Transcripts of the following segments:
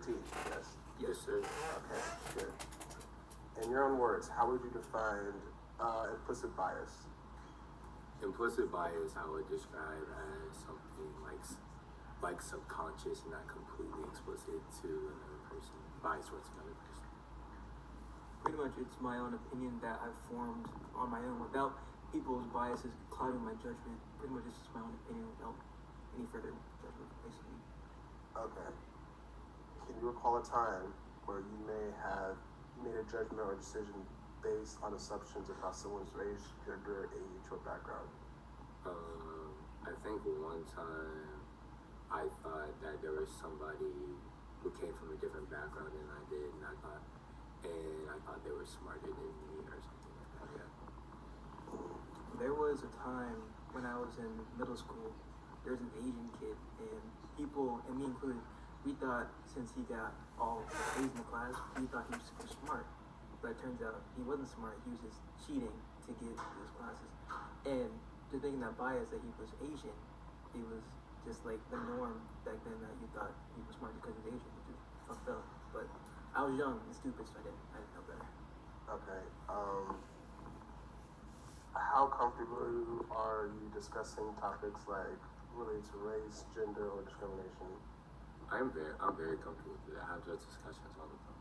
18, yes. Yes, sir. Okay, good. In your own words, how would you define implicit bias? Implicit bias, I would describe as something like subconscious and not completely explicit to another person, bias towards another person. Pretty much, it's my own opinion that I've formed on my own without people's biases clouding my judgment. Pretty much, it's just my own opinion without any further judgment, basically. Okay. Can you recall a time where you may have made a judgment or decision based on assumptions about someone's race, gender, age, or background? I think one time I thought that there was somebody who came from a different background than I did, and I thought they were smarter than me or something like that. Yeah. There was a time when I was in middle school, there was an Asian kid, and people, and me included, we thought since he got all A's in the class, we thought he was super smart. But it turns out he wasn't smart, he was just cheating to get his classes. And to thinking that bias that he was Asian, it was just like the norm back then that you thought he was smart because he was Asian, which is fucked up. But I was young and stupid, so I didn't know better. Okay. How comfortable are you discussing topics like related to race, gender, or discrimination? I'm very comfortable with that. I have those discussions all the time.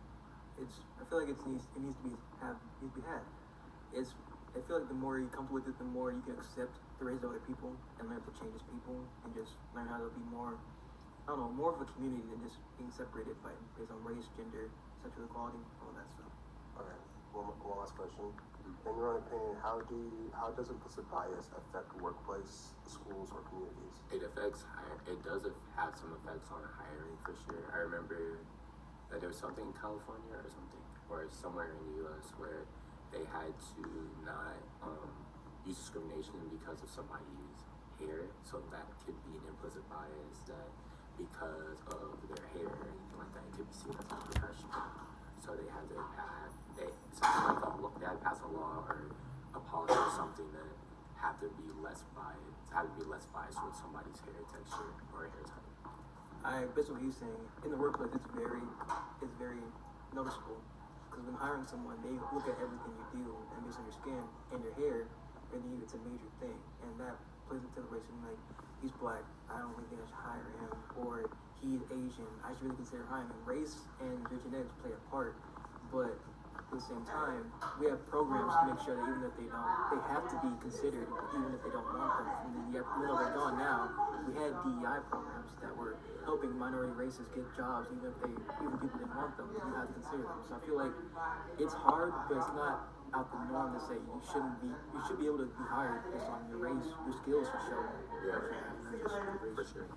I feel like it needs to be had. I feel like the more you're comfortable with it, the more you can accept the race of other people and learn to change as people and just learn how to be more, I don't know, more of a community than just being separated based on race, gender, sexual equality, all that stuff. Okay. One last question. In your own opinion, how does implicit bias affect workplace, schools, or communities? It does have some effects on hiring for sure. I remember that there was something in California or something, or somewhere in the U.S. where they had to not use discrimination because of somebody's hair, so that could be an implicit bias that because of their hair or anything like that, it could be seen as unprofessional. So they had to pass a law or a policy or something that had to be less biased with somebody's hair texture or hair type. Based on what you're saying, in the workplace, it's very noticeable. Because when hiring someone, they look at everything you do, and based on your skin and your hair, and it's a major thing. And that plays into the situation, like, he's black, I don't really think I should hire him, or he's Asian, I should really consider hiring him. Race and your genetics play a part, but at the same time, we have programs to make sure that even if they have to be considered, even if they don't want them. Even though they're gone now, we had DEI programs that were helping minority races get jobs, even people didn't want them, you have to consider them. So I feel like it's hard, but it's not out the norm to say you should be able to be hired based on your race, your skills for sure. Yeah, for sure.